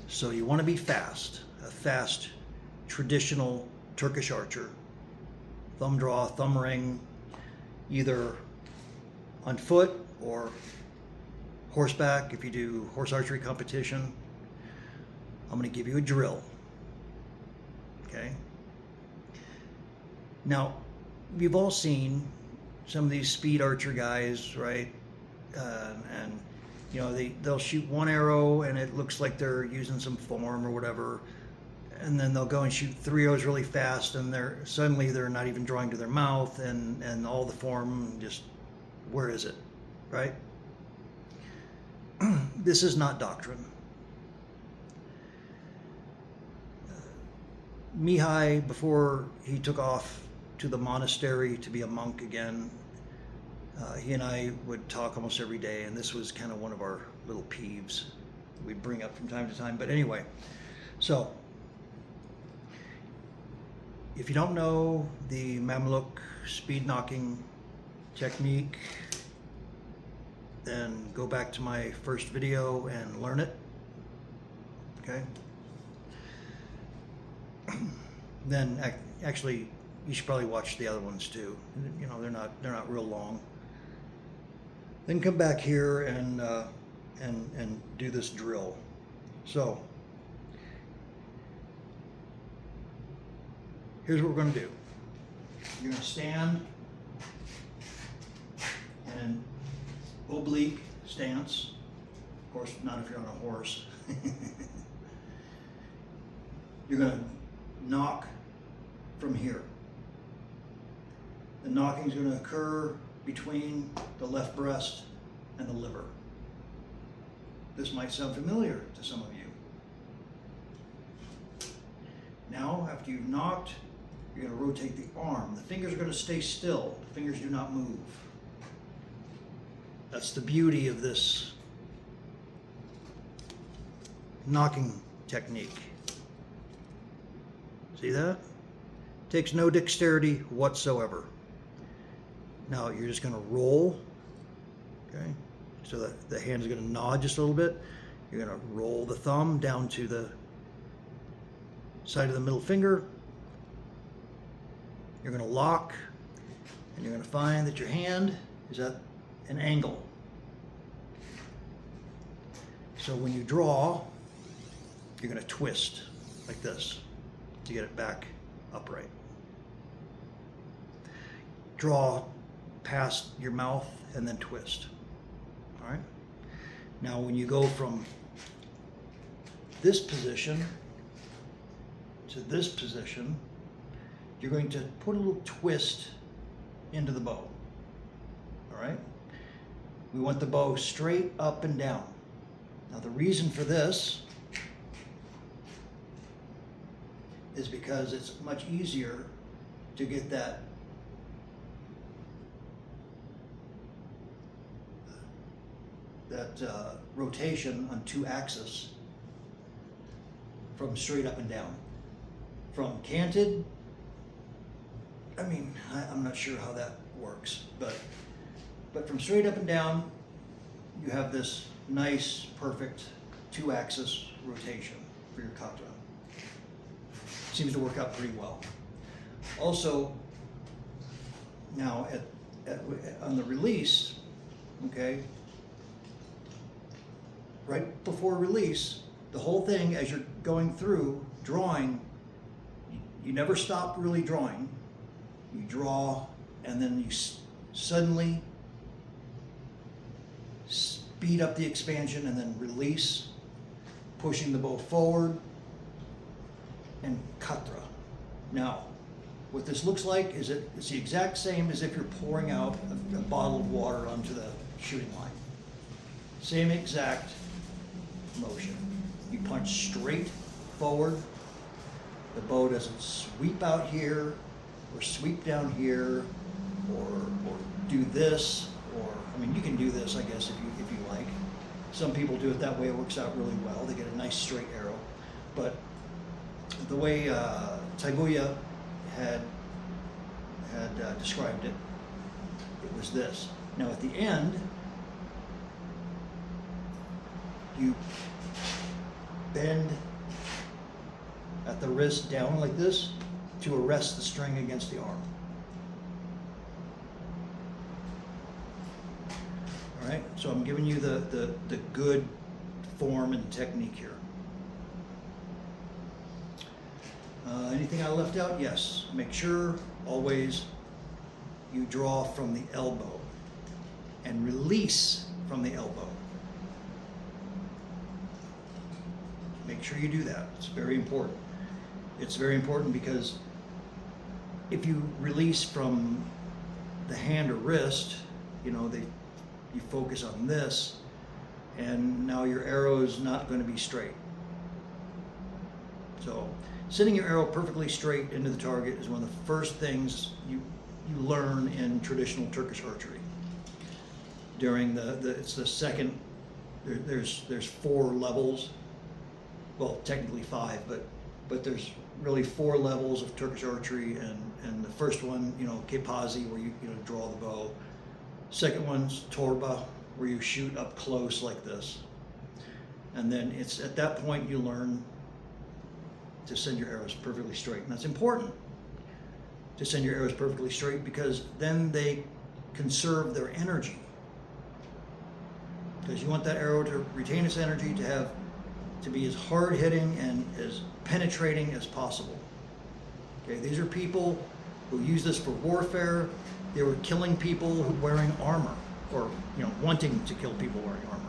So you want to be fast, a fast traditional Turkish archer. Thumb draw, thumb ring, either on foot or horseback if you do horse archery competition. I'm going to give you a drill. Okay? Now, you've all seen some of these speed archer guys, right? And you know, they'll shoot one arrow and it looks like they're using some form or whatever, and then they'll go and shoot 3 arrows really fast, and suddenly they're not even drawing to their mouth, and all the form just, where is it, right? This is not doctrine. Mihai, before he took off to the monastery to be a monk again, he and I would talk almost every day, and this was kind of one of our little peeves we'd bring up from time to time. But anyway, so if you don't know the Mamluk speed knocking technique, then go back to my first video and learn it. Okay? Then actually, you should probably watch the other ones too. You know, they're not real long. Then come back here and do this drill. So here's what we're going to do. You're going to stand in an oblique stance. Of course, not if you're on a horse. You're going to knock from here. The knocking is going to occur between the left breast and the liver. This might sound familiar to some of you. Now, after you've knocked, you're going to rotate the arm. The fingers are going to stay still. The fingers do not move. That's the beauty of this knocking technique. See that? Takes no dexterity whatsoever. Now you're just going to roll, okay? So the hand's going to nod just a little bit. You're going to roll the thumb down to the side of the middle finger. You're going to lock, and you're going to find that your hand is at an angle. So when you draw, you're going to twist like this to get it back upright. Draw past your mouth and then twist. All right? Now when you go from this position to this position, you're going to put a little twist into the bow. All right? We want the bow straight up and down. Now the reason for this is because it's much easier to get that rotation on 2 axes from straight up and down. From canted, I mean, I'm not sure how that works, but from straight up and down, you have this nice, perfect 2-axis rotation for your kata. Seems to work out pretty well. Also, now on the release, okay, right before release, the whole thing as you're going through drawing, you never stop really drawing. You draw and then you suddenly speed up the expansion and then release, pushing the bow forward, and katra. Now, what this looks like is it's the exact same as if you're pouring out a bottle of water onto the shooting line. Same exact motion. You punch straight forward. The bow doesn't sweep out here or sweep down here or do this, or I mean, you can do this, I guess, if you like. Some people do it that way. It works out really well. They get a nice straight arrow. But the way Taiguya had described it, it was this. Now at the end, you bend at the wrist down like this to arrest the string against the arm. All right, so I'm giving you the good form and technique here. Anything I left out? Yes. Make sure always you draw from the elbow and release from the elbow. Make sure you do that. It's very important. It's very important because if you release from the hand or wrist, you know, you focus on this, and now your arrow is not going to be straight. So sending your arrow perfectly straight into the target is one of the first things you learn in traditional Turkish archery. During it's the second, there's 4 levels. Well, technically 5, but there's really 4 levels of Turkish archery, and the first one, you know, kepazi, where you draw the bow. Second one's torba, where you shoot up close like this. And then it's at that point you learn to send your arrows perfectly straight. And that's important to send your arrows perfectly straight, because then they conserve their energy. Because you want that arrow to retain its energy, to be as hard hitting and as penetrating as possible. Okay, these are people who use this for warfare. They were killing people wearing armor, or wanting to kill people wearing armor.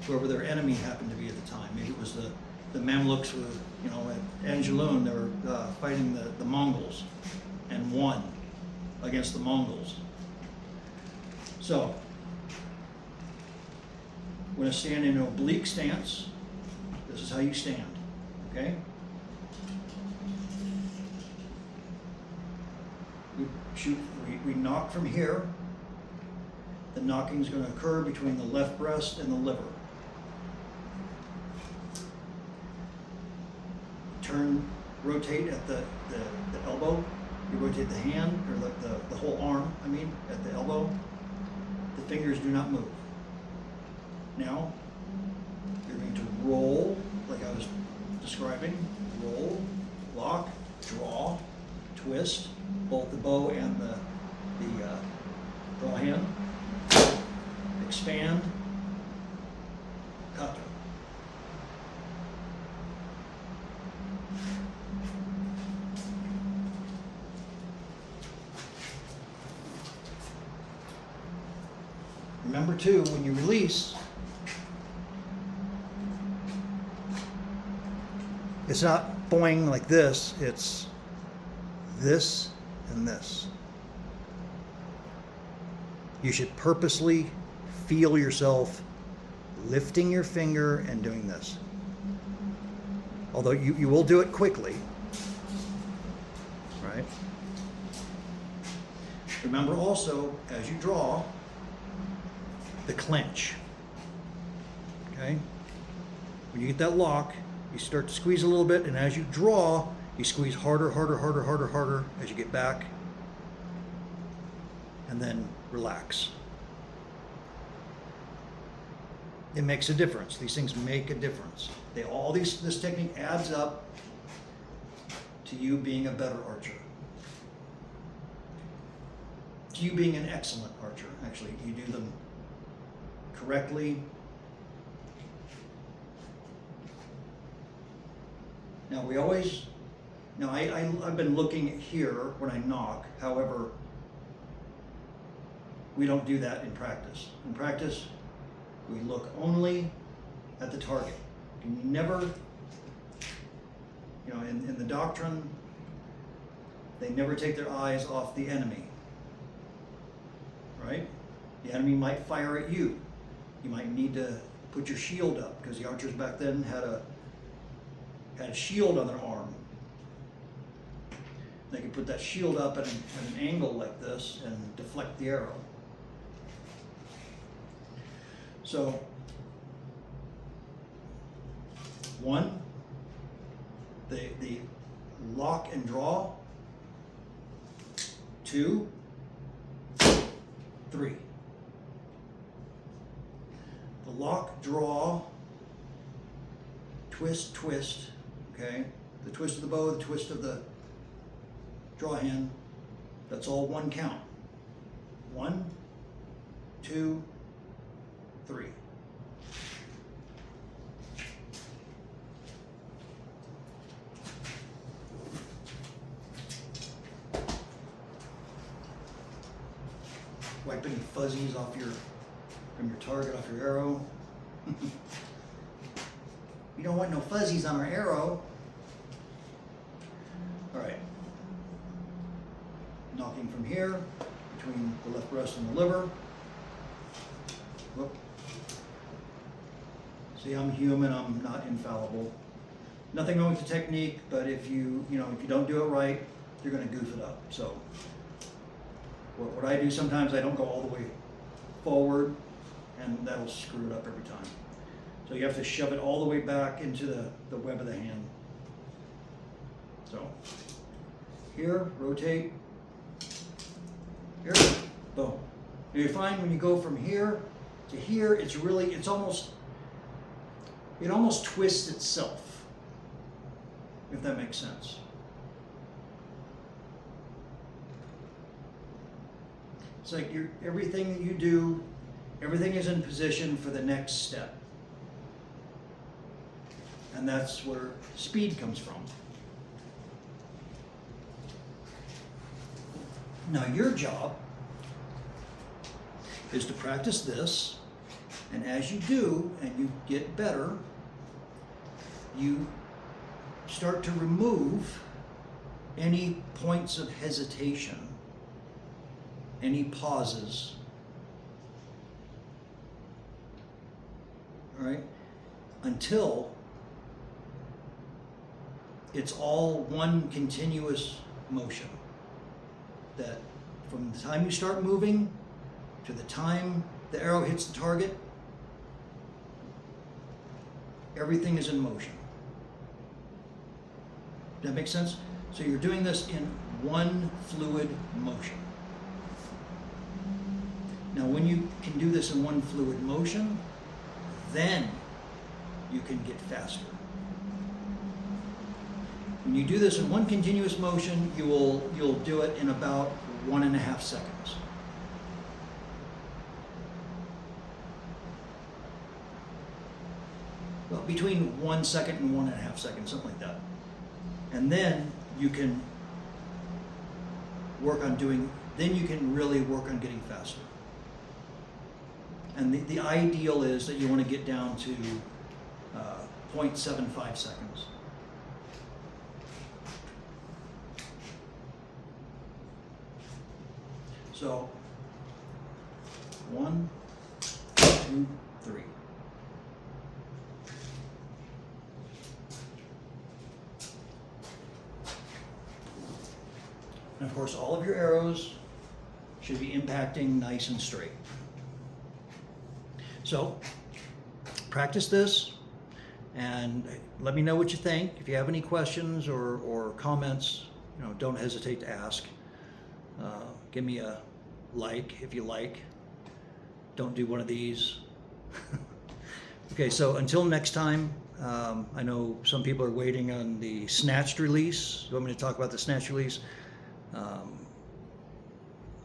Whoever their enemy happened to be at the time. Maybe it was the Mamluks were, at Angeloun, they were fighting the Mongols and won against the Mongols. So, we're going to stand in an oblique stance. This is how you stand, okay? We knock from here. The knocking is going to occur between the left breast and the liver. Rotate at the elbow. You rotate the hand, or the whole arm, at the elbow. The fingers do not move. Now, you're going to roll, like I was describing. Roll, lock, draw, twist, both the bow and the draw hand. Expand, cut. Remember too, when you release, it's not boing like this, it's this and this. You should purposely feel yourself lifting your finger and doing this. Although you will do it quickly, right? Remember also, as you draw, the clench, okay? When you get that lock, you start to squeeze a little bit, and as you draw, you squeeze harder, harder, harder, harder, harder as you get back, and then relax. It makes a difference. These things make a difference. This technique adds up to you being a better archer. To you being an excellent archer, actually. You do them correctly. Now I've been looking here when I knock. However, we don't do that in practice. In practice, we look only at the target. And you never, in the doctrine, they never take their eyes off the enemy, right? The enemy might fire at you. You might need to put your shield up, because the archers back then had a shield on their arm. They could put that shield up at an angle like this and deflect the arrow. So, 1, the lock and draw. 2, 3. The lock, draw, twist, twist, okay? The twist of the bow, the twist of the draw hand, that's all one count. 1, 2, 3. Wipe any fuzzies off from your target, off your arrow. You don't want no fuzzies on our arrow. All right. Knocking from here, between the left breast and the liver. Whoop. See, I'm human, I'm not infallible. Nothing wrong with the technique, but if you don't do it right, you're gonna goof it up. So what I do sometimes, I don't go all the way forward, and that'll screw it up every time. So you have to shove it all the way back into the web of the hand. So here, rotate, here, boom. And you find when you go from here to here, it almost twists itself, if that makes sense. It's like everything that you do, everything is in position for the next step. And that's where speed comes from. Now your job is to practice this, and as you do and you get better, you start to remove any points of hesitation, any pauses, all right, until it's all one continuous motion. That from the time you start moving to the time the arrow hits the target, everything is in motion. Does that make sense? So you're doing this in one fluid motion. Now when you can do this in one fluid motion, then you can get faster. When you do this in one continuous motion, you'll do it in about 1.5 seconds. Well, between 1 second and 1.5 seconds, something like that. And then you can really work on getting faster. And the ideal is that you want to get down to 0.75 seconds. So, 1, 2, 3. And of course, all of your arrows should be impacting nice and straight. So, practice this and let me know what you think. If you have any questions or comments, don't hesitate to ask. Give me a like if you like. Don't do one of these. Okay, so until next time, I know some people are waiting on the snatched release. You want me to talk about the snatched release?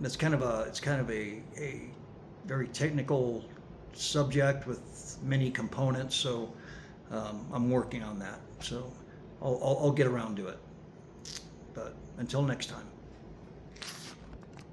It's kind of a very technical subject with many components, so I'm working on that. So I'll get around to it. But until next time.